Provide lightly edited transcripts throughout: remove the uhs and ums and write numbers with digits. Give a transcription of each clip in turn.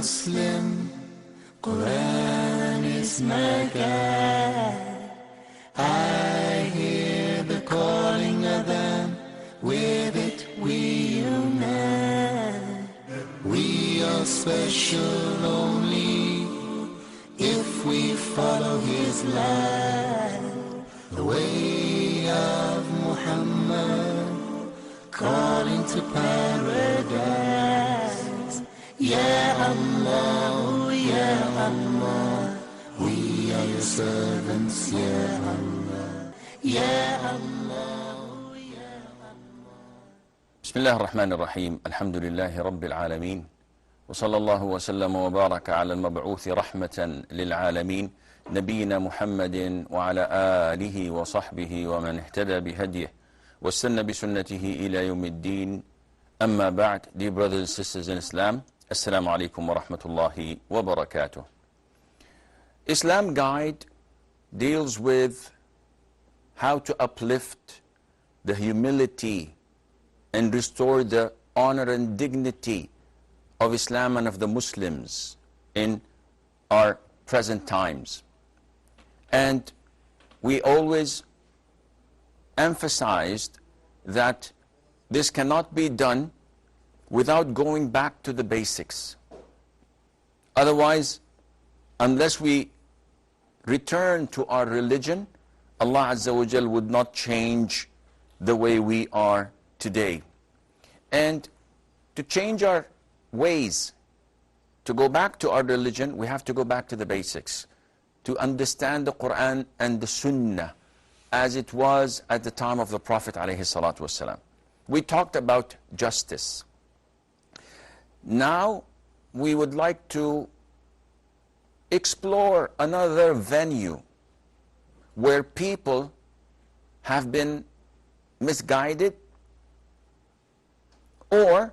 Muslim, Quran is my guide. I hear the calling of them, with it we unite. We are special only if we follow his light. The way of Muhammad, calling to paradise. Ya Allah, Ya Allah, we are your servants, Ya Allah, Ya Allah, Ya Allah. بسم الله الرحمن الرحيم. الحمد لله رب العالمين، وصلى الله وسلم وبارك على المبعوث رحمة للعالمين نبينا محمد وعلى آله وصحبه ومن اهتدى بهديه واستنى بسنته إلى يوم الدين. أما بعد, dear brothers and sisters in Islam, Assalamu alaikum wa rahmatullahi wa barakatuh. Islam Guide deals with how to uplift the humility and restore the honor and dignity of Islam and of the Muslims in our present times. And we always emphasized that this cannot be done without going back to the basics. Otherwise, unless we return to our religion, Allah Azza wa Jal would not change the way we are today. And to change our ways, to go back to our religion, we have to go back to the basics, to understand the Quran and the Sunnah as it was at the time of the Prophet ﷺ. We talked about justice. Now we would like to explore another venue where people have been misguided or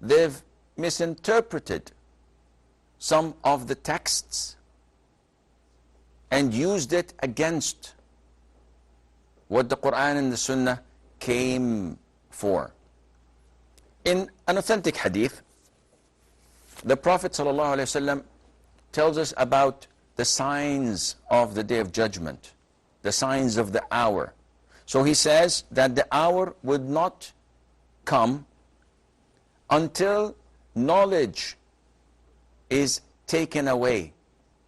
they've misinterpreted some of the texts and used it against what the Quran and the Sunnah came for. In an authentic hadith, the Prophet ﷺ tells us about the signs of the Day of Judgment, the signs of the hour. So he says that the hour would not come until knowledge is taken away.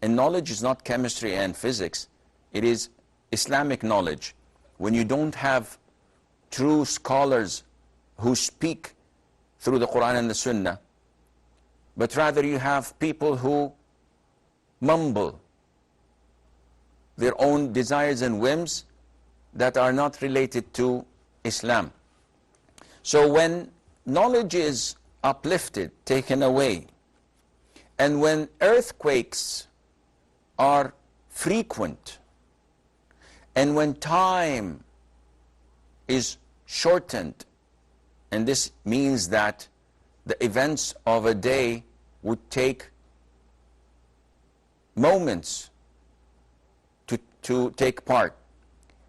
And knowledge is not chemistry and physics, it is Islamic knowledge. When you don't have true scholars who speak through the Quran and the Sunnah, but rather you have people who mumble their own desires and whims that are not related to Islam. So when knowledge is uplifted, taken away, and when earthquakes are frequent, and when time is shortened, and this means that the events of a day would take moments to take part,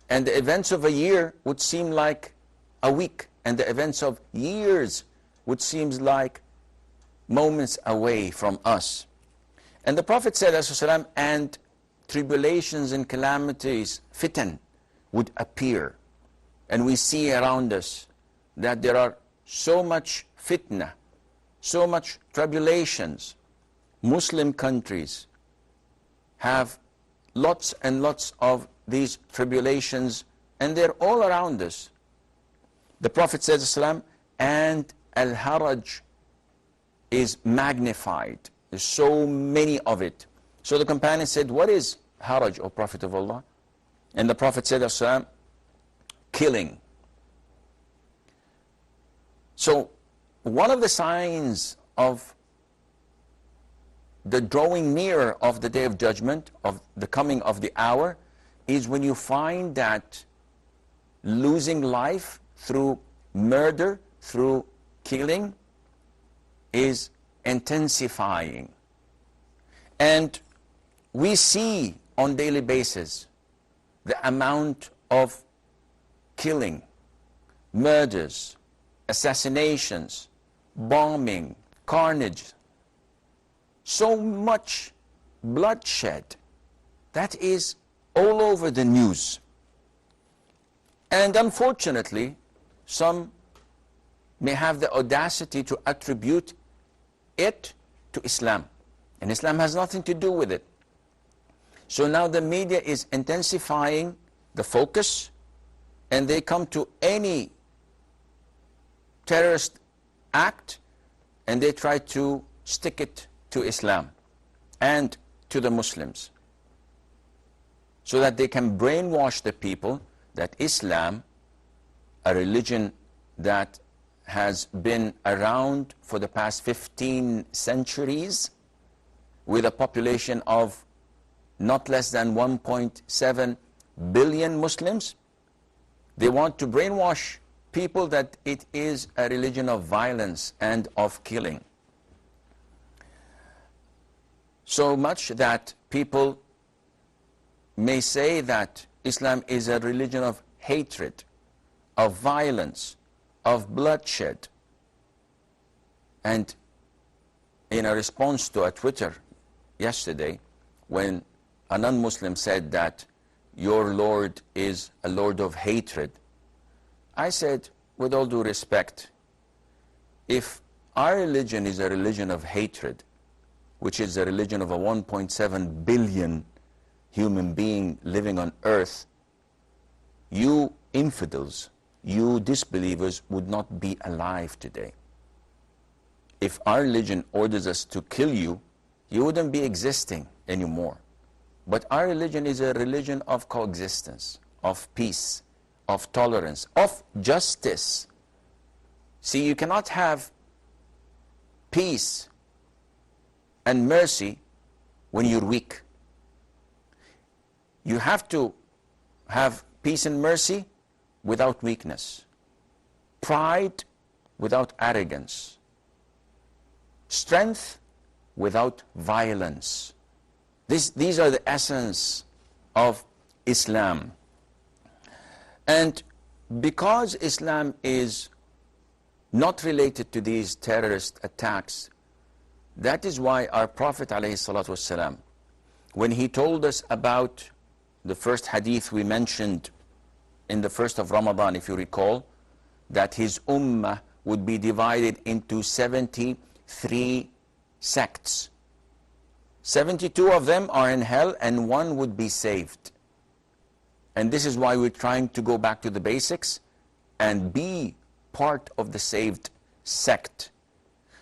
and the events of a year would seem like a week, and the events of years would seem like moments away from us. And the Prophet said, and tribulations and calamities, fitan, would appear. And we see around us that there are so much fitna, so much tribulations. Muslim countries have lots and lots of these tribulations, and they're all around us. The Prophet says, and al-haraj is magnified. There's so many of it. So the companion said, what is haraj, O Prophet of Allah? And the Prophet said, killing. So one of the signs of the drawing near of the Day of Judgment, of the coming of the hour, is when you find that losing life through murder, through killing, is intensifying. And we see on daily basis the amount of killing, murders, assassinations, bombing, carnage so much bloodshed. That is all over the news. And unfortunately, some may have the audacity to attribute it to Islam. And Islam has nothing to do with it. So now the media is intensifying the focus, and they come to any terrorist act and they try to stick it to Islam and to the Muslims, so that they can brainwash the people that Islam, a religion that has been around for the past 15 centuries with a population of not less than 1.7 billion Muslims, they want to brainwash people that it is a religion of violence and of killing. So much that people may say that Islam is a religion of hatred, of violence, of bloodshed. And in a response to a Twitter yesterday, when a non-Muslim said that your Lord is a Lord of hatred, I said, with all due respect, if our religion is a religion of hatred, which is a religion of a 1.7 billion human being living on earth, you infidels, you disbelievers would not be alive today. If our religion orders us to kill you, you wouldn't be existing anymore. But our religion is a religion of coexistence, of peace, of tolerance, of justice. See, you cannot have peace and mercy when you're weak. You have to have peace and mercy without weakness, pride without arrogance, strength without violence. These are the essence of Islam. And because Islam is not related to these terrorist attacks, that is why our Prophet ﷺ, when he told us about the first hadith we mentioned in the first of Ramadan, if you recall, that his ummah would be divided into 73 sects. 72 of them are in hell and one would be saved. And this is why we're trying to go back to the basics and be part of the saved sect.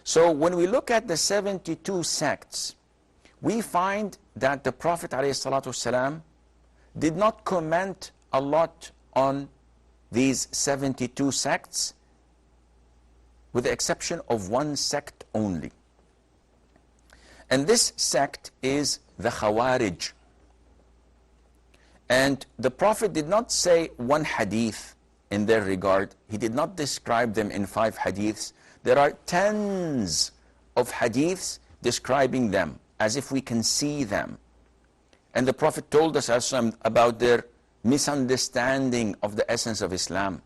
So when we look at the 72 sects, we find that the Prophet ﷺ did not comment a lot on these 72 sects, with the exception of one sect only. And this sect is the Khawarij. And the Prophet did not say one hadith in their regard. He did not describe them in 5 hadiths. There are tens of hadiths describing them as if we can see them. And the Prophet told us about their misunderstanding of the essence of Islam.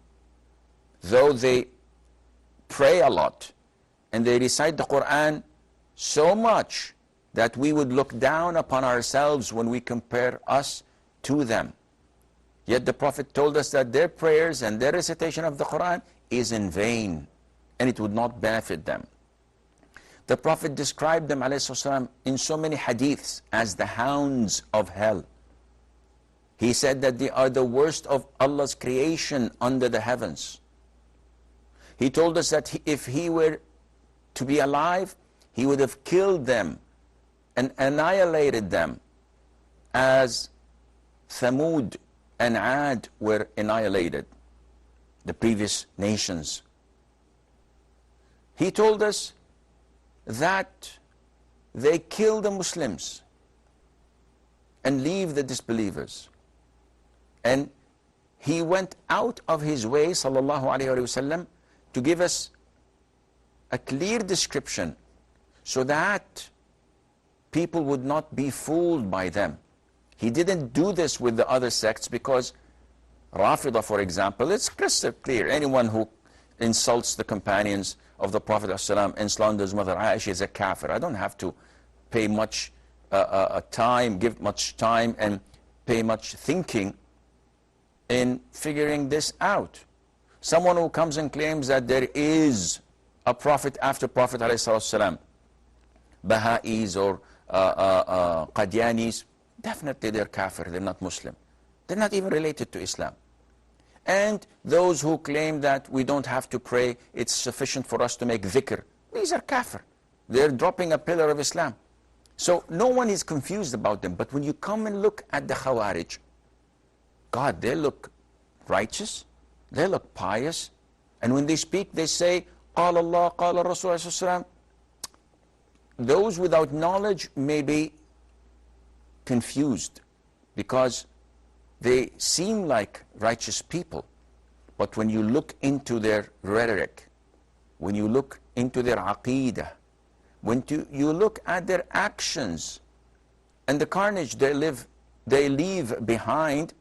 Though they pray a lot and they recite the Quran so much that we would look down upon ourselves when we compare us to them, yet the Prophet told us that their prayers and their recitation of the Quran is in vain and it would not benefit them. The Prophet described them ﷺ in so many hadiths as the hounds of hell. He said that they are the worst of Allah's creation under the heavens. He told us that if he were to be alive, he would have killed them and annihilated them as Thamud and Ad were annihilated, the previous nations. He told us that they kill the Muslims and leave the disbelievers. And he went out of his way, sallallahu alayhi wasallam, to give us a clear description so that people would not be fooled by them. He didn't do this with the other sects because Rafidah, for example, it's crystal clear. Anyone who insults the companions of the Prophet ﷺ and slanders Mother Aisha is a kafir. I don't have to pay much time, give much time and pay much thinking in figuring this out. Someone who comes and claims that there is a prophet after Prophet ﷺ, Baha'is or Qadianis, definitely they're kafir, they're not Muslim. They're not even related to Islam. And those who claim that we don't have to pray, it's sufficient for us to make dhikr, these are kafir. They're dropping a pillar of Islam. So no one is confused about them. But when you come and look at the Khawarij, God, they look righteous, they look pious, and when they speak, they say, قال Allah, قال Rasul. Those without knowledge may be confused because they seem like righteous people. But when you look into their rhetoric, when you look into their aqeedah, when you look at their actions and the carnage they leave behind,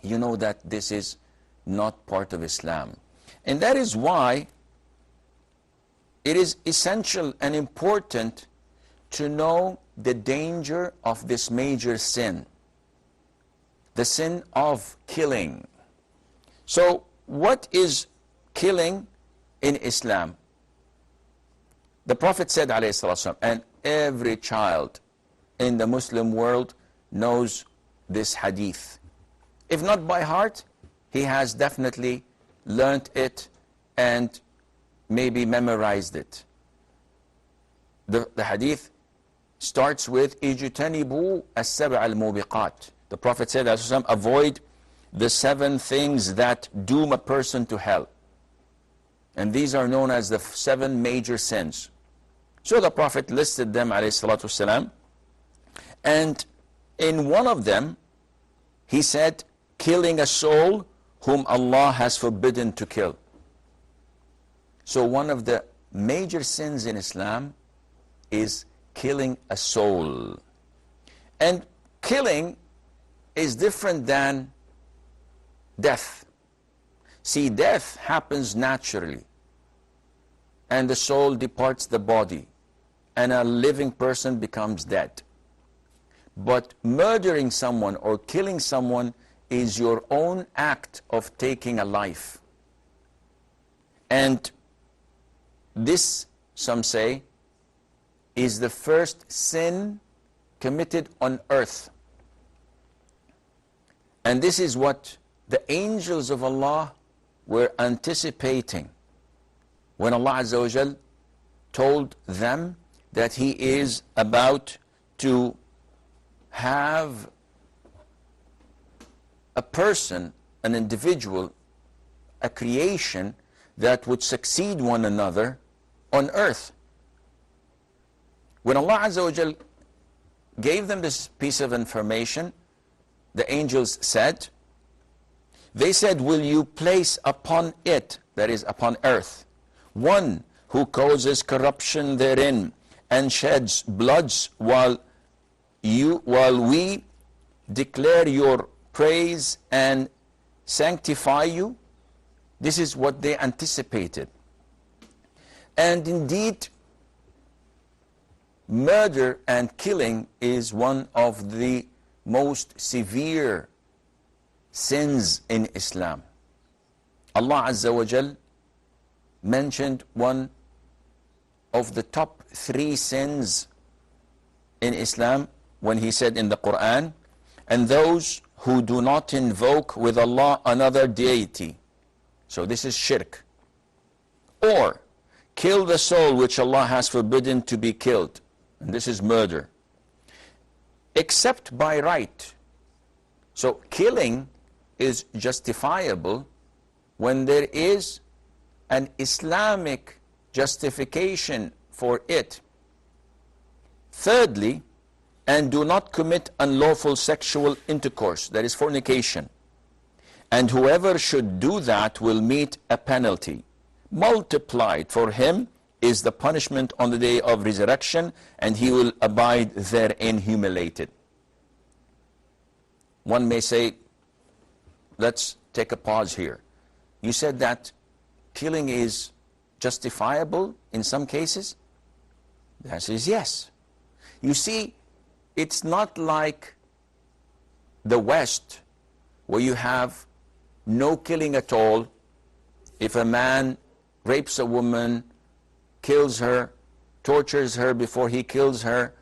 you know that this is not part of Islam. And that is why it is essential and important to know the danger of this major sin, the sin of killing. So what is killing in Islam? The Prophet said, ﷺ, and every child in the Muslim world knows this hadith. If not by heart, he has definitely learnt it and maybe memorized it. The hadith starts with اجتنبوا السبع الموبقات. The Prophet said, ﷺ, avoid the 7 things that doom a person to hell. And these are known as the 7 major sins. So the Prophet listed them, ﷺ, and in one of them, he said, killing a soul whom Allah has forbidden to kill. So one of the major sins in Islam is killing a soul. And killing is different than death. See, death happens naturally, and the soul departs the body, and a living person becomes dead. But murdering someone or killing someone is your own act of taking a life. And this, some say, is the first sin committed on earth. And this is what the angels of Allah were anticipating when Allah Azza wa Jal told them that He is about to have a person, an individual, a creation that would succeed one another on earth. When Allah Azza wa Jal gave them this piece of information, the angels said, they said, will you place upon it, that is upon earth, one who causes corruption therein and sheds bloods while we declare your praise and sanctify you? This is what they anticipated. And indeed, murder and killing is one of the most severe sins in Islam. Allah Azza wa Jal mentioned one of the top 3 sins in Islam when He said in the Quran, and those who do not invoke with Allah another deity. So this is shirk. Or kill the soul which Allah has forbidden to be killed. And this is murder. Except by right. So killing is justifiable when there is an Islamic justification for it. Thirdly, and do not commit unlawful sexual intercourse, that is fornication. And whoever should do that will meet a penalty. Multiplied for him is the punishment on the day of resurrection, and he will abide therein humiliated. One may say, let's take a pause here. You said that killing is justifiable in some cases? The answer is yes. You see, it's not like the West, where you have no killing at all. If a man rapes a woman, kills her, tortures her before he kills her,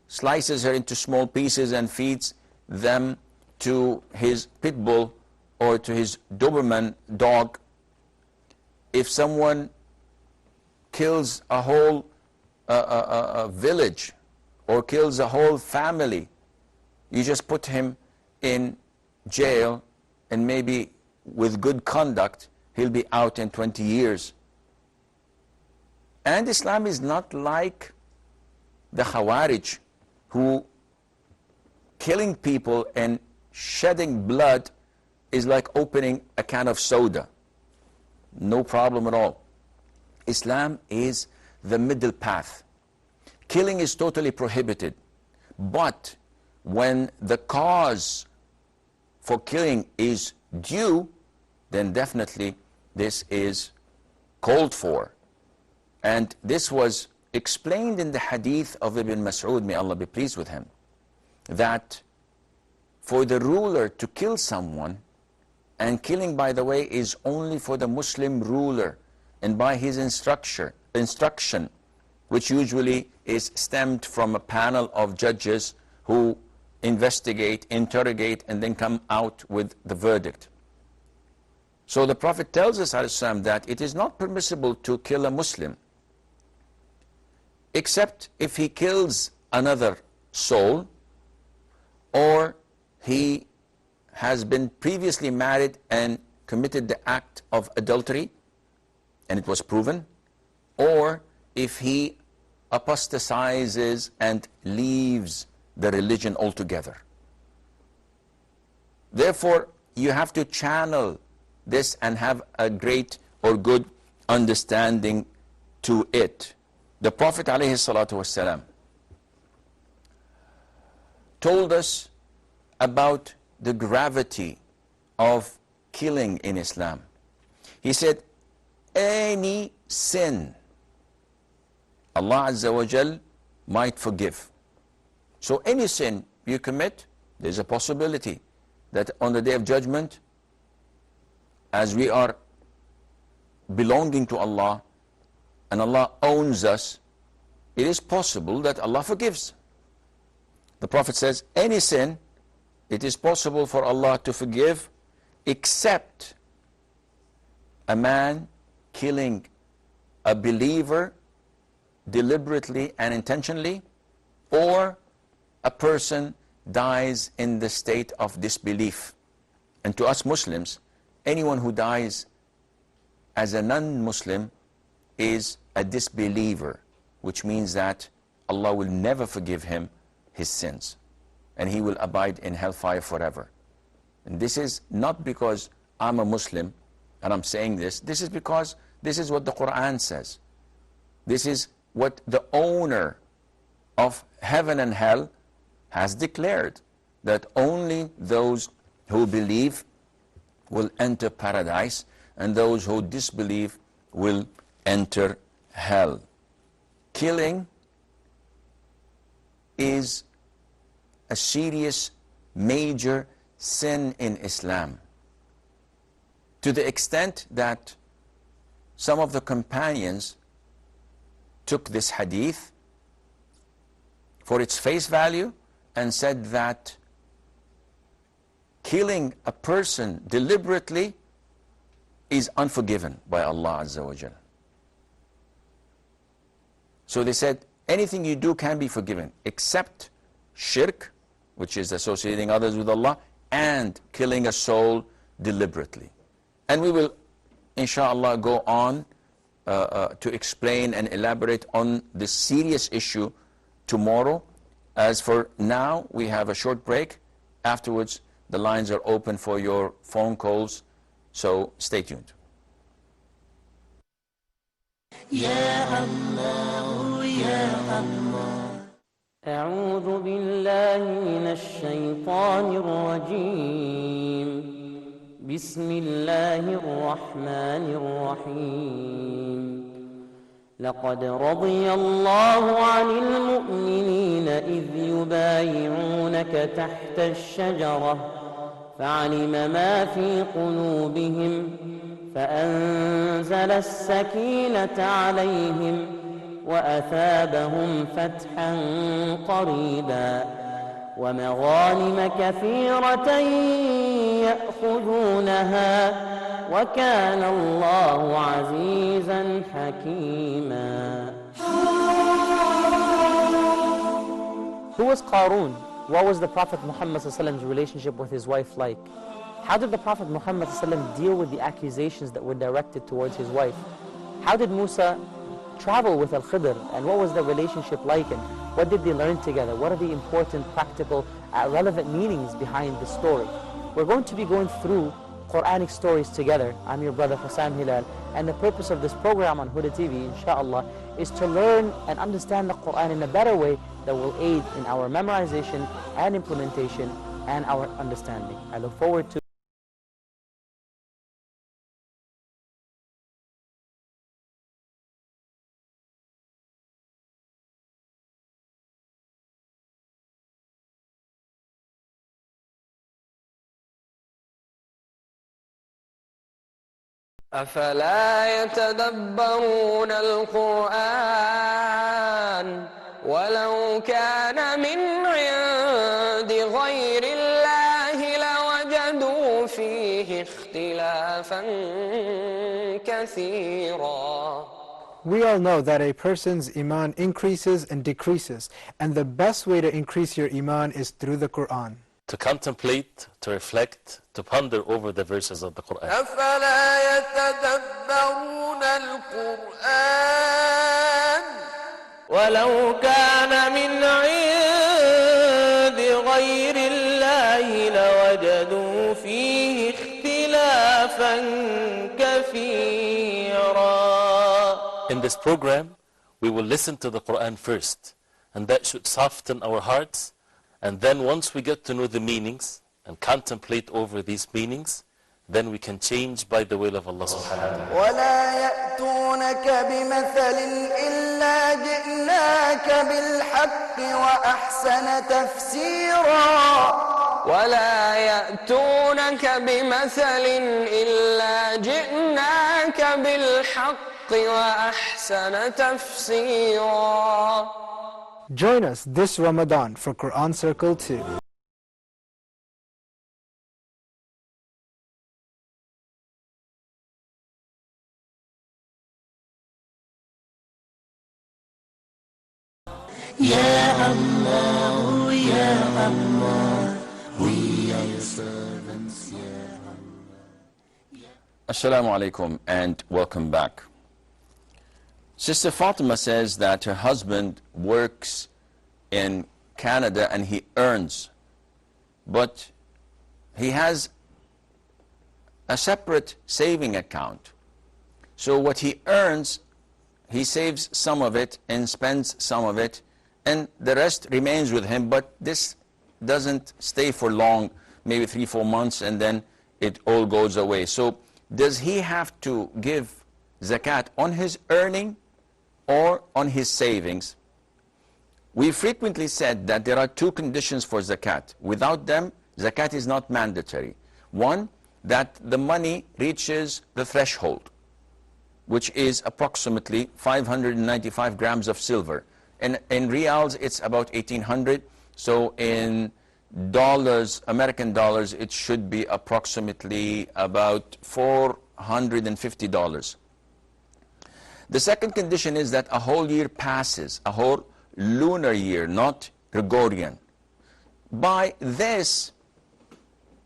slices her into small pieces and feeds them to his pit bull or to his Doberman dog. If someone kills a whole village or kills a whole family, you just put him in jail, and maybe with good conduct he'll be out in 20 years. And Islam is not like the Khawarij, who killing people and shedding blood is like opening a can of soda. No problem at all. Islam is the middle path. Killing is totally prohibited, but when the cause for killing is due, then definitely this is called for. And this was explained in the hadith of Ibn Mas'ud, may Allah be pleased with him, that for the ruler to kill someone, and killing, by the way, is only for the Muslim ruler and by his instruction, which usually is stemmed from a panel of judges who investigate, interrogate, and then come out with the verdict. So the Prophet tells us, ﷺ, that it is not permissible to kill a Muslim, except if he kills another soul, or he has been previously married and committed the act of adultery, and it was proven, or if he apostatizes and leaves the religion altogether. Therefore, you have to channel this and have a great or good understanding to it. The Prophet ﷺ told us about the gravity of killing in Islam. He said, any sin Allah Azza wa Jal might forgive. So any sin you commit, there's a possibility that on the Day of Judgment, as we are belonging to Allah and Allah owns us, it is possible that Allah forgives. The Prophet says, any sin, it is possible for Allah to forgive, except a man killing a believer deliberately and intentionally, or a person dies in the state of disbelief. And to us Muslims, anyone who dies as a non-Muslim is a disbeliever, which means that Allah will never forgive him his sins, and he will abide in hellfire forever. And this is not because I'm a Muslim and I'm saying this. This is because this is what the Quran says. This is what the owner of heaven and hell has declared, that only those who believe will enter paradise, and those who disbelieve will enter hell. Killing is a serious, major sin in Islam, to the extent that some of the companions took this hadith for its face value and said that killing a person deliberately is unforgiven by Allah Azza wa Jal. So they said, anything you do can be forgiven, except shirk, which is associating others with Allah, and killing a soul deliberately. And we will, inshallah, go on to explain and elaborate on this serious issue tomorrow. As for now, we have a short break. Afterwards, the lines are open for your phone calls, so stay tuned. Ya Allah, Ya Allah. أعوذ بالله من الشيطان الرجيم بسم الله الرحمن الرحيم لقد رضي الله عن المؤمنين إذ يبايعونك تحت الشجرة فعلم ما في قلوبهم فأنزل السكينة عليهم وأثابهم فتحا قريبا ومغانم كثيرة يأخذونها وكان الله عزيزا حكيما. Who was Qarun? What was the Prophet Muhammad's relationship with his wife like? How did the Prophet Muhammad deal with the accusations that were directed towards his wife? How did Musa travel with Al-Khidr, and what was the relationship like, and what did they learn together? What are the important, practical, relevant meanings behind the story? We're going to be going through Quranic stories together. I'm your brother Hussam Hilal, and the purpose of this program on Huda TV, inshallah, is to learn and understand the Quran in a better way that will aid in our memorization and implementation and our understanding. I look forward to أفلا يتدبرون القرآن ولو كان من عند غير الله لوجدوا فيه اختلافا كثيرا. We all know that a person's iman increases and decreases, and the best way to increase your iman is through the Quran. To contemplate, to reflect, to ponder over the verses of the Quran. أفلا يتدبرون القرآن ولو كان من عند غير الله لوجدوا فيه اختلافا كثيرا. In this program, we will listen to the Quran first, and that should soften our hearts. And then once we get to know the meanings and contemplate over these meanings, then we can change by the will of Allah subhanahu wa ta'ala. ولا يأتونك بمثل إلا جئناك بالحق وأحسن تفسيرا. ولا يأتونك بمثل إلا جئناك بالحق وأحسن تفسيرا. Join us this Ramadan for Quran Circle 2. Ya Allah, Ya Allah, we are your servants, Ya Allah. Assalamu alaikum and welcome back. Sister Fatima says that her husband works in Canada and he earns, but he has a separate saving account. So what he earns, he saves some of it and spends some of it, and the rest remains with him, but this doesn't stay for long, maybe 3-4 months, and then it all goes away. So does he have to give zakat on his earning or on his savings? We frequently said that there are two conditions for zakat. Without them, zakat is not mandatory. One, that the money reaches the threshold, which is approximately 595 grams of silver. In reals, it's about 1,800. So in dollars, American dollars, it should be approximately about $450. The second condition is that a whole year passes, a whole lunar year, not Gregorian. By this,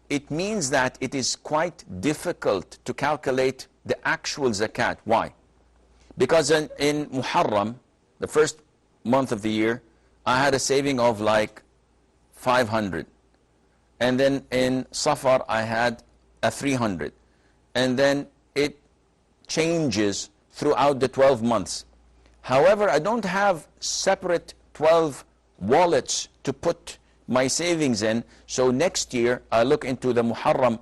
it means that it is quite difficult to calculate the actual zakat. Why? Because in Muharram, the first month of the year, I had a saving of like 500. And then in Safar, I had a 300. And then it changes throughout the 12 months. However, I don't have separate 12 wallets to put my savings in. So next year, I look into the Muharram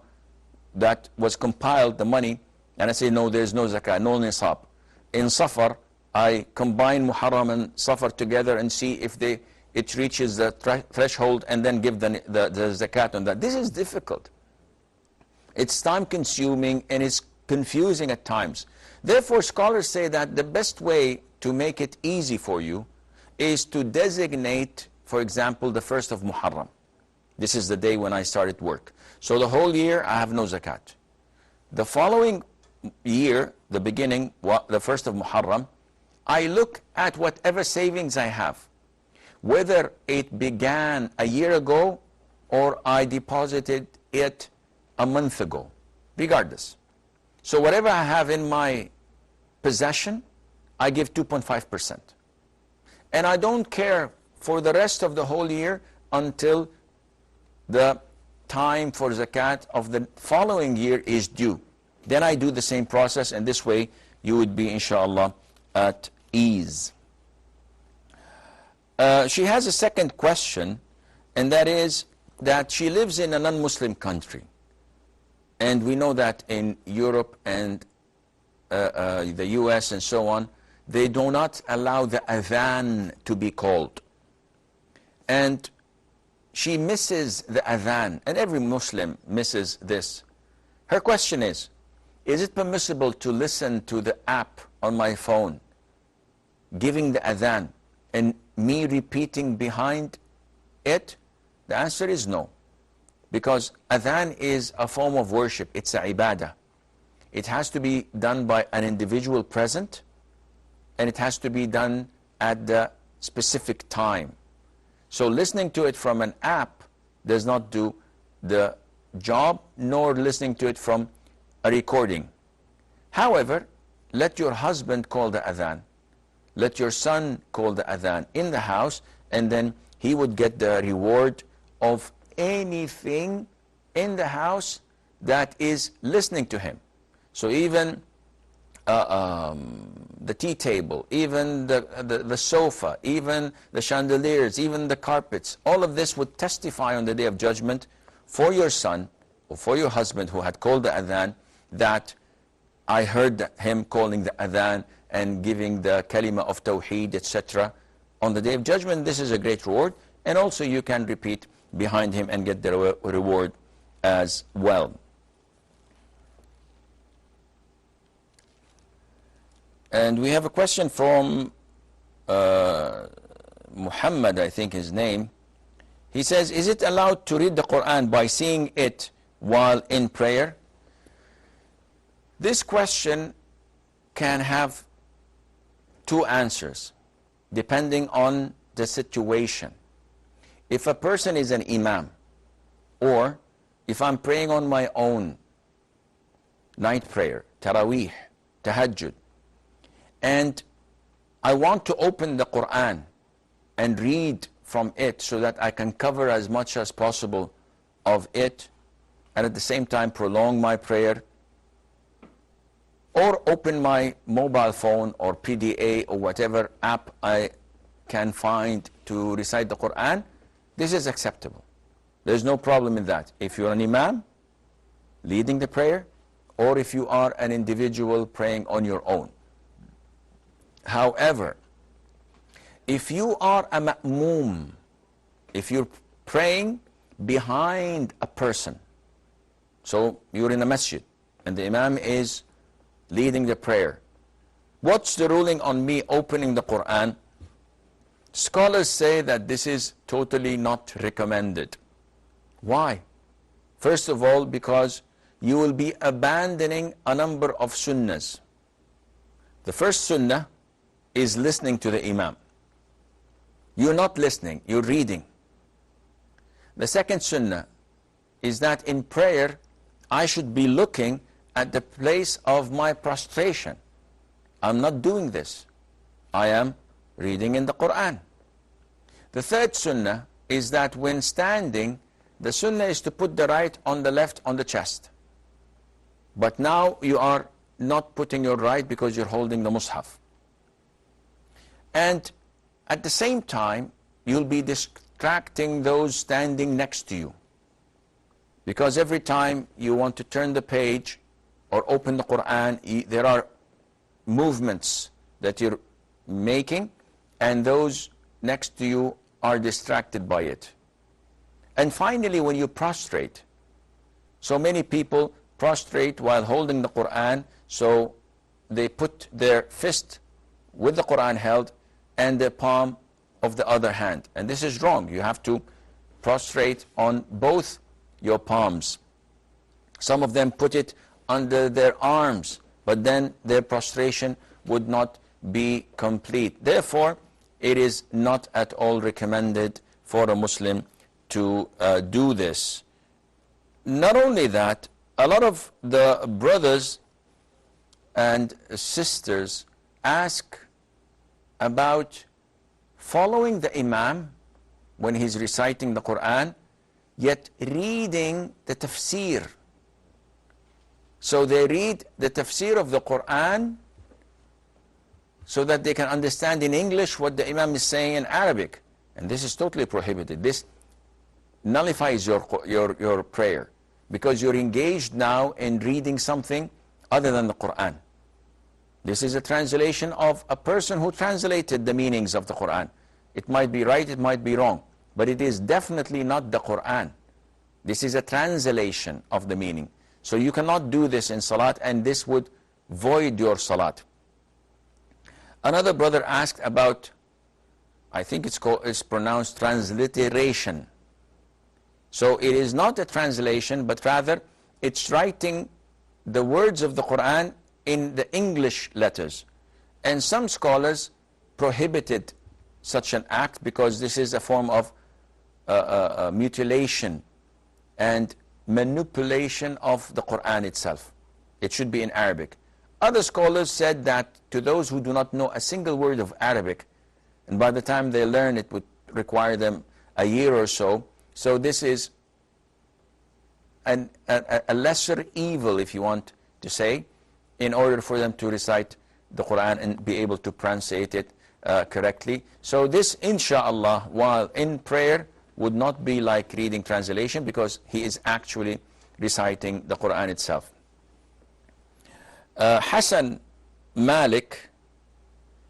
that was compiled, the money, and I say, no, there's no zakah, no nisab. In Safar, I combine Muharram and Safar together and see if it reaches the threshold and then give the zakat on that. This is difficult. It's time consuming and it's confusing at times. Therefore, scholars say that the best way to make it easy for you is to designate, for example, the 1st of Muharram. This is the day when I started work. So the whole year I have no zakat. The following year, the beginning, the 1st of Muharram, I look at whatever savings I have, whether it began a year ago or I deposited it a month ago, regardless. So whatever I have in my possession, I give 2.5%. And I don't care for the rest of the whole year until the time for zakat of the following year is due. Then I do the same process, and this way you would be, inshallah, at ease. She has a second question, and that is that she lives in a non-Muslim country. And we know that in Europe and the US and so on, they do not allow the adhan to be called. And she misses the adhan, and every Muslim misses this. Her question is it permissible to listen to the app on my phone giving the adhan and me repeating behind it? The answer is no. Because adhan is a form of worship. It's a ibadah. It has to be done by an individual present, and it has to be done at the specific time. So listening to it from an app does not do the job, nor listening to it from a recording. However, let your husband call the adhan. Let your son call the adhan in the house, and then he would get the reward of anything in the house that is listening to him. So even the tea table, even the sofa, even the chandeliers, even the carpets, all of this would testify on the Day of Judgment for your son or for your husband who had called the adhan that I heard him calling the adhan and giving the kalima of tawheed, etc. On the Day of Judgment, this is a great reward, and also you can repeat behind him and get the reward as well. And we have a question from Muhammad, I think his name. He says, is it allowed to read the Quran by seeing it while in prayer? This question can have two answers depending on the situation. If a person is an imam, or if I'm praying on my own, night prayer, taraweeh, tahajjud, and I want to open the Quran and read from it so that I can cover as much as possible of it, and at the same time prolong my prayer, or open my mobile phone or PDA or whatever app I can find to recite the Quran, this is acceptable. There's no problem in that. If you're an imam leading the prayer, or if you are an individual praying on your own. However, if you are a ma'moom, if you're praying behind a person, so you're in a masjid and the imam is leading the prayer, what's the ruling on me opening the Quran? Scholars say that this is totally not recommended. Why? First of all, because you will be abandoning a number of sunnahs. The first sunnah is listening to the imam. You're not listening, you're reading. The second sunnah is that in prayer, I should be looking at the place of my prostration. I'm not doing this. I am reading in the Quran. The third sunnah is that when standing, the sunnah is to put the right on the left on the chest. But now you are not putting your right because you're holding the mushaf. And at the same time, you'll be distracting those standing next to you. Because every time you want to turn the page or open the Quran, there are movements that you're making, and those next to you are distracted by it. And finally, when you prostrate, so many people prostrate while holding the Quran, so they put their fist with the Quran held and the palm of the other hand. And this is wrong. You have to prostrate on both your palms. Some of them put it under their arms, but then their prostration would not be complete. Therefore, it is not at all recommended for a Muslim to do this. Not only that, a lot of the brothers and sisters ask about following the Imam when he's reciting the Quran, yet reading the tafsir. So they read the tafsir of the Quran so that they can understand in English what the Imam is saying in Arabic. And this is totally prohibited. This nullifies your prayer, because you're engaged now in reading something other than the Quran. This is a translation of a person who translated the meanings of the Quran. It might be right, it might be wrong, but it is definitely not the Quran. This is a translation of the meaning. So you cannot do this in Salat, and this would void your Salat. Another brother asked about, I think it's pronounced transliteration. So it is not a translation, but rather it's writing the words of the Quran in the English letters. And some scholars prohibited such an act because this is a form of mutilation and manipulation of the Quran itself. It should be in Arabic. Other scholars said that to those who do not know a single word of Arabic, and by the time they learn it would require them a year or so, so this is a lesser evil, if you want to say, in order for them to recite the Quran and be able to pronunciate it correctly. So this, inshallah, while in prayer, would not be like reading translation, because he is actually reciting the Quran itself. Hassan Malik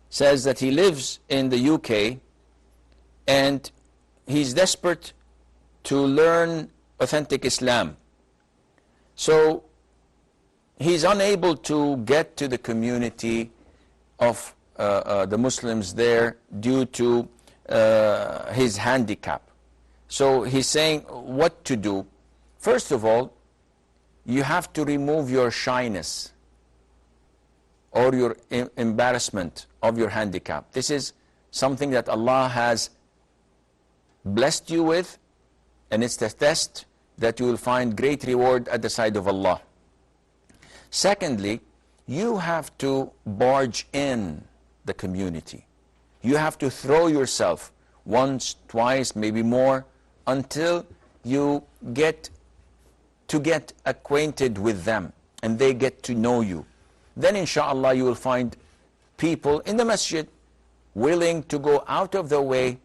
says that he lives in the UK and he's desperate to learn authentic Islam. So he's unable to get to the community of the Muslims there due to his handicap. So he's saying what to do. First of all, you have to remove your shyness or your embarrassment of your handicap. This is something that Allah has blessed you with, and it's the test that you will find great reward at the side of Allah. Secondly, you have to barge in the community. You have to throw yourself once, twice, maybe more, until you get acquainted with them and they get to know you. Then inshallah you will find people in the masjid willing to go out of their way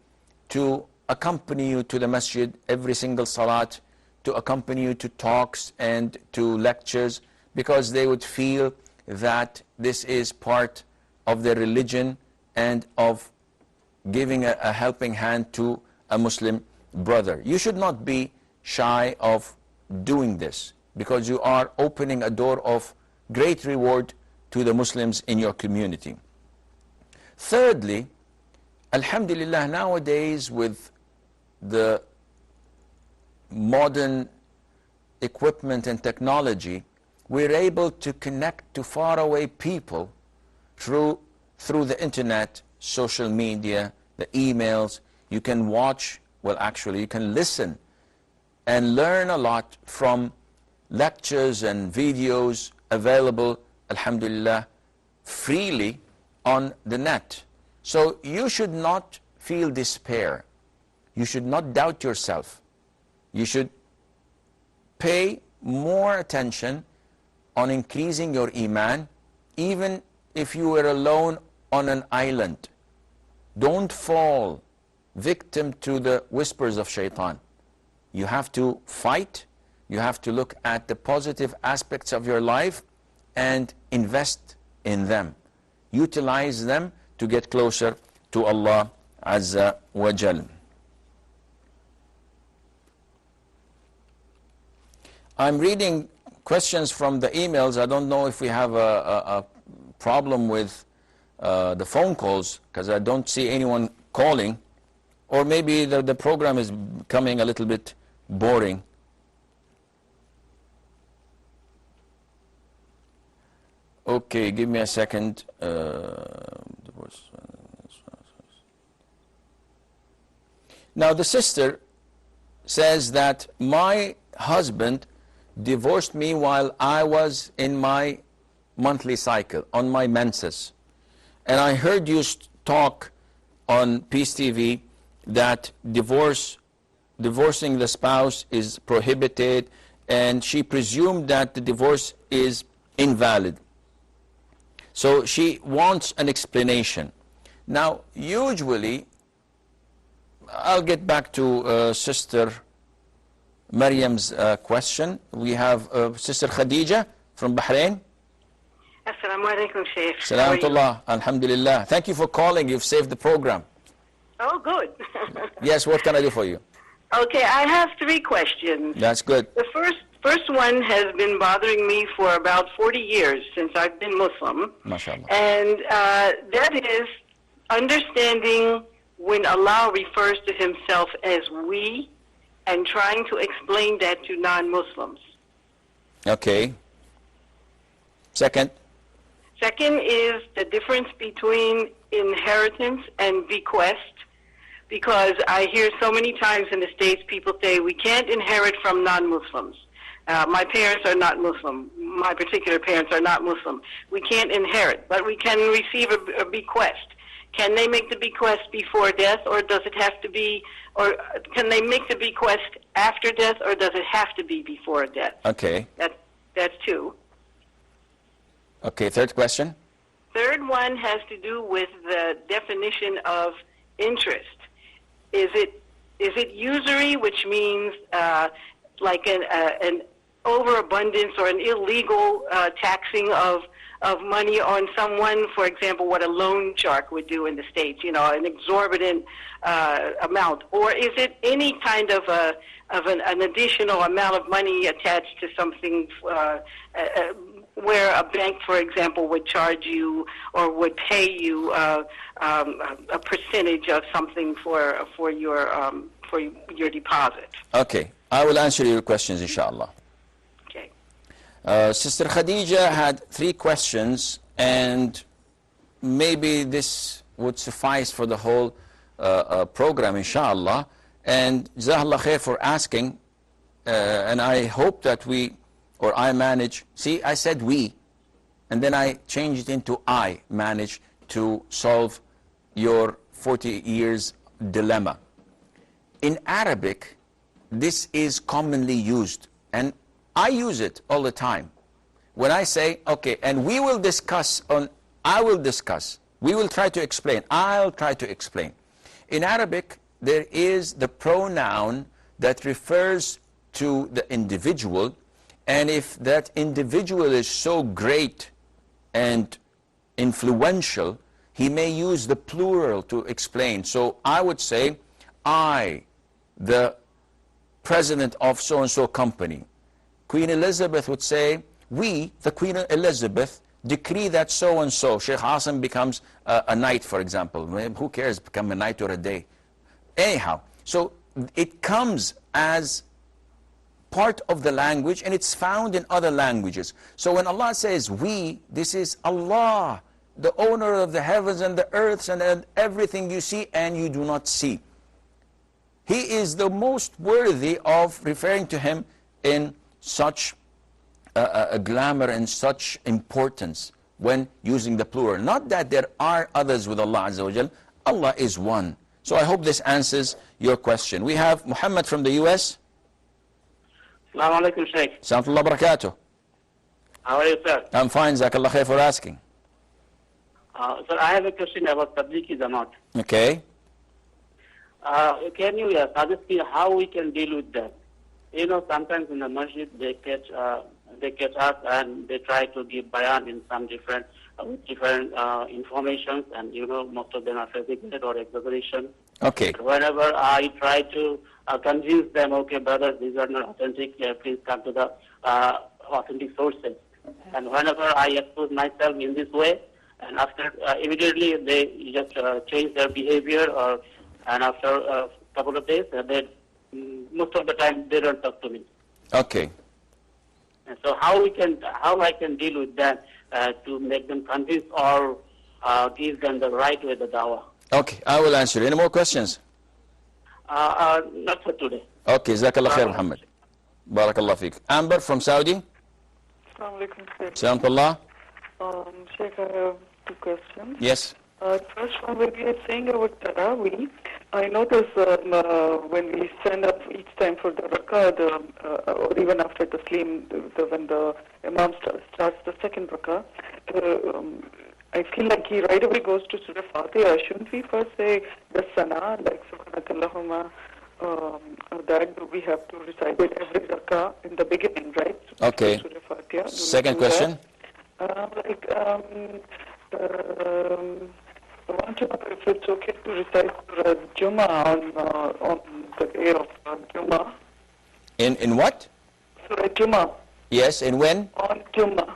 to accompany you to the masjid every single salat, to accompany you to talks and to lectures, because they would feel that this is part of their religion and of giving a helping hand to a Muslim brother. You should not be shy of doing this, because you are opening a door of great reward to the Muslims in your community. Thirdly, alhamdulillah, nowadays with the modern equipment and technology, we're able to connect to faraway people through the internet, social media, the emails. You can watch, well actually you can listen and learn a lot from lectures and videos available, alhamdulillah, freely on the net. So you should not feel despair. You should not doubt yourself. You should pay more attention on increasing your iman, even if you were alone on an island. Don't fall victim to the whispers of shaitan. You have to fight. You have to look at the positive aspects of your life and invest in them. Utilize them to get closer to Allah Azza wa Jal. I'm reading questions from the emails. I don't know if we have a problem with the phone calls, because I don't see anyone calling, or maybe the program is becoming a little bit boring. Okay, give me a second. Now the sister says that my husband divorced me while I was in my monthly cycle, on my menses. And I heard you talk on Peace TV that divorcing the spouse is prohibited, and she presumed that the divorce is invalid. So she wants an explanation. Now, usually, I'll get back to Sister Maryam's question. We have Sister Khadija from Bahrain. Assalamu alaikum, Sheikh. Salamatullah. Alhamdulillah. Thank you for calling. You've saved the program. Oh, good. Yes, what can I do for you? Okay, I have 3 questions. That's good. The first one has been bothering me for about 40 years since I've been Muslim. MashaAllah. And that is understanding when Allah refers to himself as we and trying to explain that to non-Muslims. Okay. Second is the difference between inheritance and bequest, because I hear so many times in the States people say we can't inherit from non-Muslims. My parents are not Muslim. My particular parents are not Muslim. We can't inherit, but we can receive a bequest. Can they make the bequest before death, or does it have to be, or can they make the bequest after death, or does it have to be before death? Okay. That's 2. Okay, third question. Third one has to do with the definition of interest. Is it usury, which means like an overabundance or an illegal taxing of money on someone? For example, what a loan shark would do in the States, an exorbitant amount. Or is it any kind of an additional amount of money attached to something where a bank, for example, would charge you or would pay you a percentage of something for your deposit? Okay, I will answer your questions, inshallah. Okay. Sister Khadija had 3 questions, and maybe this would suffice for the whole program, inshallah. And Jazakallah khair for asking, and I hope that I manage. See, I said we, and then I changed it into I manage to solve your 40 years dilemma. In Arabic, this is commonly used, and I use it all the time. When I say, okay, and we will discuss I will discuss, we will try to explain, I'll try to explain. In Arabic, there is the pronoun that refers to the individual, and if that individual is so great and influential, he may use the plural to explain. So I would say, I, the president of so-and-so company. Queen Elizabeth would say, we, the Queen Elizabeth, decree that so-and-so. Sheikh Hassan becomes a knight, for example. Who cares, become a knight or a day? Anyhow, so it comes as part of the language, and it's found in other languages. So when Allah says we, this is Allah, the owner of the heavens and the earths and everything you see and you do not see. He is the most worthy of referring to him in such a glamour and such importance when using the plural. Not that there are others with Allah Azza wa Jal. Allah is one. So I hope this answers your question. We have Muhammad from the US. Assalamu alaikum, Shaykh. Assalamu alaikum barakatuh. How are you, sir? I'm fine, Jazakallah khair for asking. Sir, I have a question about Tablighi Jamaat. Okay. Can you suggest me how we can deal with that? Sometimes in the masjid they catch us and they try to give bayan in some different with different informations, and most of them are fabricated or exaggeration. Okay. But whenever I try to convince them, okay, brothers, these are not authentic, please come to the authentic sources. And whenever I expose myself in this way, and after immediately they just change their behavior, and after a couple of days, most of the time they don't talk to me. Okay. And so how I can deal with that to make them convinced or give them the right way, the dawah? Okay, I will answer. Any more questions? Not for today. Okay, Jazakallah khair, Muhammad. Barakallah fiqh. Amber from Saudi. Assalamu alaikum, Sheikh. Salamullah. Sheikh, I have two questions. Yes. First one, when we are saying about Taraweeh, I notice when we stand up each time for the rakah, or even after the Taslim, when the Imam starts the second rakah, I feel like he right away goes to Surah Fatiha. Shouldn't we first say the Sana, like Subhanakallahumma, that we have to recite it every rakah in the beginning, right? Okay. Surah Fatiha. Second question. I want to know if it's okay to recite Surah Jummah on the day of Jummah. In what? Surah Jummah. Yes, and when? On Jummah.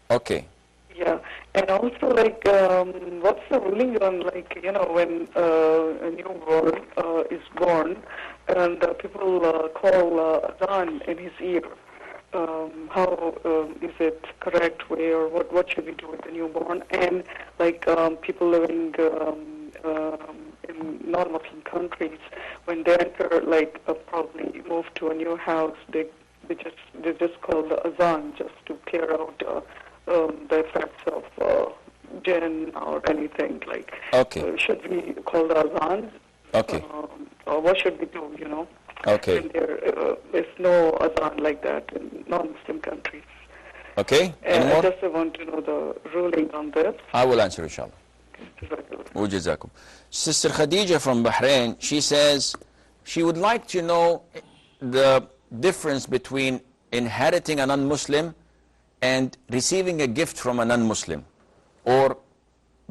Okay. Yeah, and also what's the ruling on when a newborn is born and people call Adhan in his ear? How is it correct way, or what should we do with the newborn? And people living in non-Muslim countries, when they enter, probably move to a new house, they just call the Adhan just to clear out the effects of jinn or anything. Okay. Should we call the Adhan? Okay. Or what should we do? Okay. And there is no Adhan like that in non-Muslim countries. Okay. Any I more? just want to know the ruling on this. I will answer, inshallah. Ujazakum. Sister Khadija from Bahrain, she says she would like to know the difference between inheriting a non-Muslim and receiving a gift from a non-Muslim, or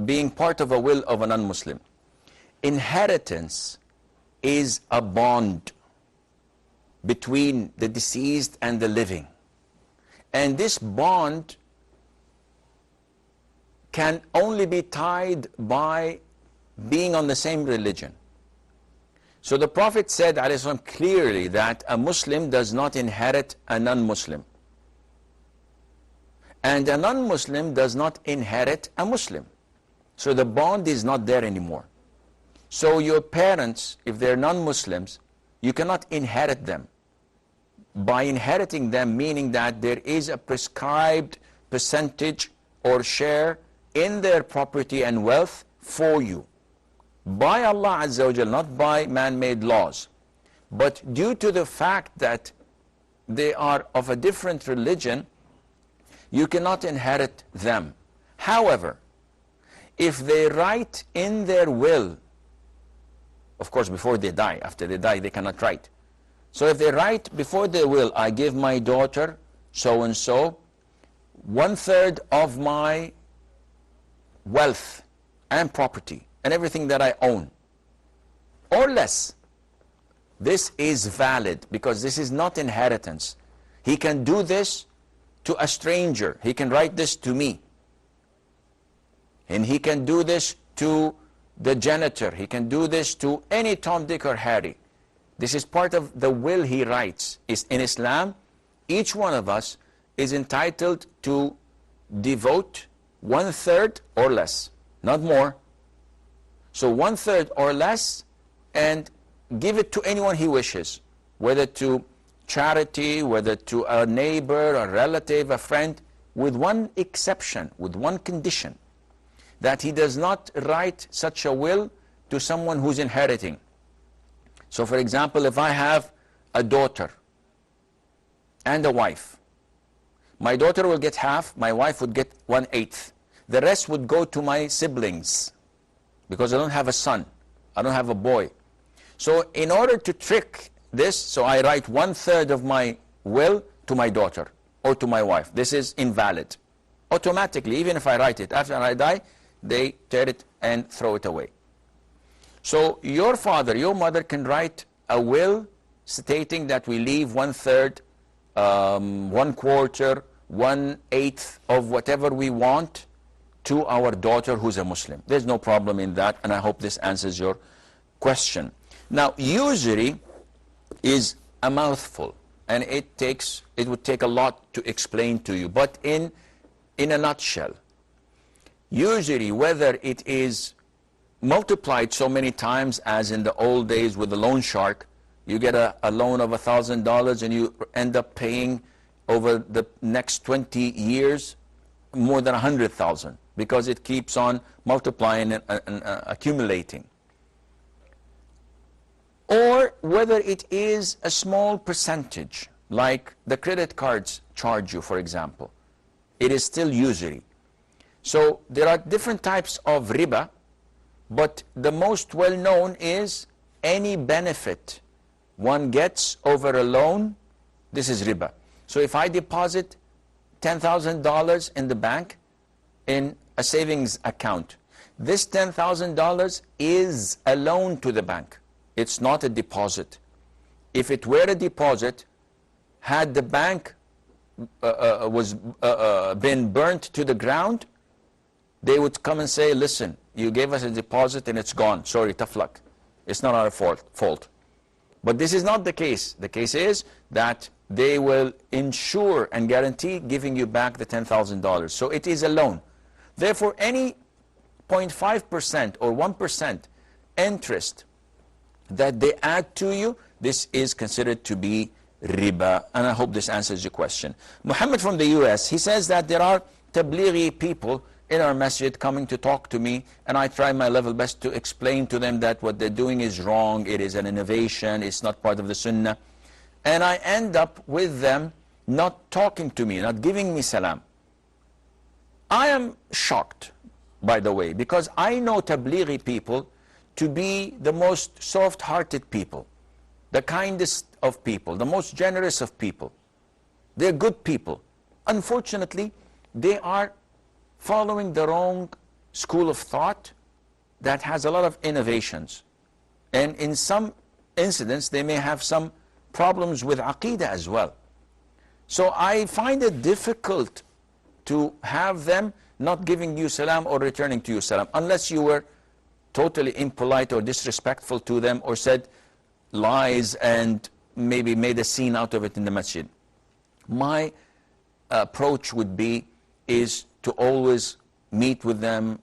being part of a will of a non-Muslim. Inheritance is a bond between the deceased and the living. And this bond can only be tied by being on the same religion. So the Prophet said, ﷺ, clearly that a Muslim does not inherit a non-Muslim. And a non-Muslim does not inherit a Muslim. So the bond is not there anymore. So your parents, if they're non-Muslims, you cannot inherit them. By inheriting them, meaning that there is a prescribed percentage or share in their property and wealth for you. By Allah Azza wa Jal, not by man-made laws. But due to the fact that they are of a different religion, you cannot inherit them. However, if they write in their will, of course before they die, after they die they cannot write. So if they write before their will, I give my daughter so-and-so 1/3 of my wealth and property and everything that I own, or less, this is valid because this is not inheritance. He can do this to a stranger. He can write this to me. And he can do this to the janitor. He can do this to any Tom, Dick, or Harry. This is part of the will he writes. In Islam, each one of us is entitled to devote 1/3 or less, not more. So 1/3 or less, and give it to anyone he wishes, whether to charity, whether to a neighbor, a relative, a friend, with one exception, with one condition, that he does not write such a will to someone who's inheriting. So for example, if I have a daughter and a wife, my daughter will get half, my wife would get 1/8. The rest would go to my siblings, because I don't have a son, I don't have a boy. So in order to trick this, so I write 1/3 of my will to my daughter or to my wife. This is invalid. automatically, even if I write it, after I die, they tear it and throw it away. So your father, your mother can write a will stating that we leave 1/3, 1/4, 1/8 of whatever we want to our daughter who's a Muslim. There's no problem in that, and I hope this answers your question. Now, usury is a mouthful, and it would take a lot to explain to you, but in a nutshell, usury, whether it is multiplied so many times as in the old days with the loan shark, you get a loan of $1,000 and you end up paying over the next 20 years more than 100,000 because it keeps on multiplying and accumulating. Or whether it is a small percentage, like the credit cards charge you, for example, it is still usury. So there are different types of riba, but the most well-known is any benefit one gets over a loan, this is riba. So if I deposit $10,000 in the bank in a savings account, this $10,000 is a loan to the bank. It's not a deposit. If it were a deposit, had the bank been burnt to the ground, they would come and say, listen, you gave us a deposit and it's gone. Sorry, tough luck. It's not our fault. But this is not the case. The case is that they will ensure and guarantee giving you back the $10,000. So it is a loan. Therefore, any 0.5% or 1% interest that they add to you, this is considered to be riba. And I hope this answers your question. Muhammad from the US, he says that there are tablighi people in our masjid coming to talk to me, and I try my level best to explain to them that what they're doing is wrong, it is an innovation, it's not part of the sunnah. And I end up with them not talking to me, not giving me salam. I am shocked, by the way, because I know tablighi people to be the most soft-hearted people, the kindest of people, the most generous of people. They're good people. Unfortunately, they are following the wrong school of thought that has a lot of innovations. And in some incidents, they may have some problems with aqeedah as well. So I find it difficult to have them not giving you salam or returning to you salam, unless you were totally impolite or disrespectful to them or said lies and maybe made a scene out of it in the masjid. My approach would be is to always meet with them,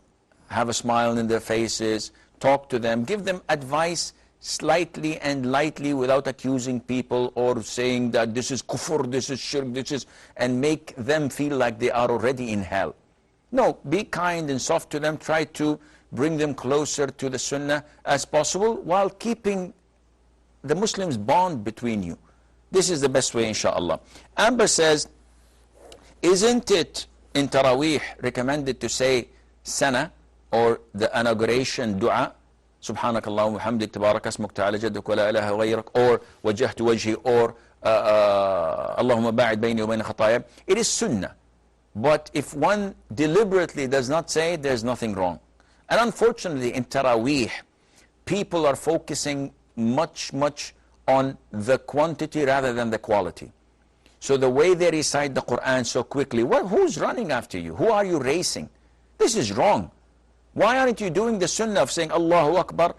have a smile in their faces, talk to them, give them advice slightly and lightly without accusing people or saying that this is kufr, this is shirk, this is, and make them feel like they are already in hell. No, be kind and soft to them, try to bring them closer to the sunnah as possible while keeping the Muslims bond between you. This is the best way, inshallah. Amber says, isn't it in Taraweeh recommended to say Sana or the inauguration dua, Subhanak Allahumma hamdik tabarak asmuk ta'ala jadduk wa la ilaha ghayrak, or wajjahtu wajhi, or Allahumma ba'id bayni wa bayna khataya? It is sunnah. But if one deliberately does not say it, there's nothing wrong. And unfortunately, in Taraweeh, people are focusing much on the quantity rather than the quality. So the way they recite the Quran so quickly, who's running after you? Who are you racing? This is wrong. Why aren't you doing the sunnah of saying Allahu Akbar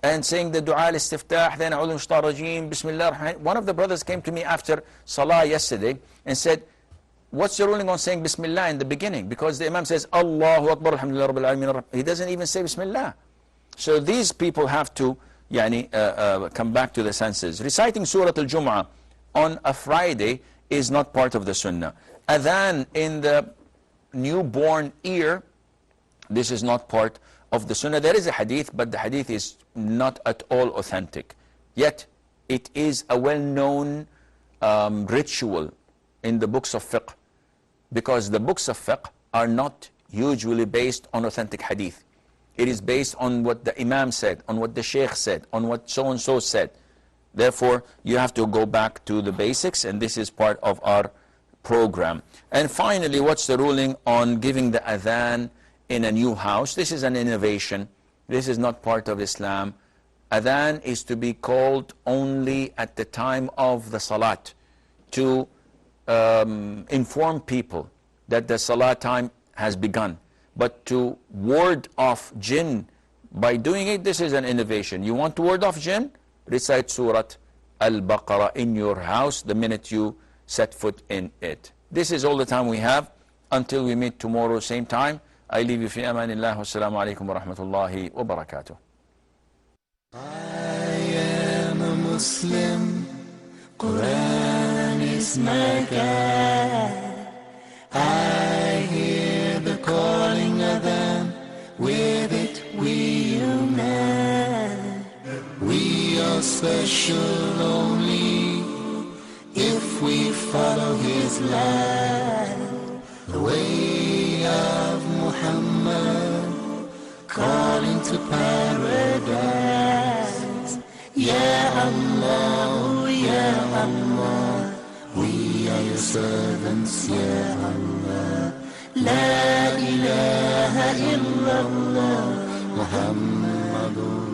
and saying the dua al-istiftah, then a'udhu shaitan rajim, bismillah. One of the brothers came to me after Salah yesterday and said, what's the ruling on saying bismillah in the beginning? Because the Imam says Allahu Akbar, alhamdulillah rabbil alameen. He doesn't even say bismillah. So these people have to come back to the senses. Reciting Surah Al-Jum'ah on a Friday is not part of the sunnah. Adhan in the newborn ear, this is not part of the sunnah. There is a hadith, but the hadith is not at all authentic. Yet, it is a well-known ritual in the books of fiqh, because the books of fiqh are not usually based on authentic hadith. It is based on what the Imam said, on what the Sheikh said, on what so-and-so said. Therefore, you have to go back to the basics, and this is part of our program. And finally, what's the ruling on giving the adhan in a new house? This is an innovation. This is not part of Islam. Adhan is to be called only at the time of the salat to inform people that the salat time has begun. But to ward off jinn by doing it, this is an innovation. You want to ward off jinn? Recite Surah Al-Baqarah in your house the minute you set foot in it. This is all the time we have. Until we meet tomorrow, same time, I leave you fi amanillah. Wassalamu alaikum wa rahmatullahi wa barakatuh. I am a Muslim, Quran is my guide. I hear the calling adhan, with it we unite. We are special only if we follow his light. The way of Muhammad, calling to paradise. Ya Allah, Ya Allah, we are your servants, Ya Allah. La ilaha illallah, Muhammadur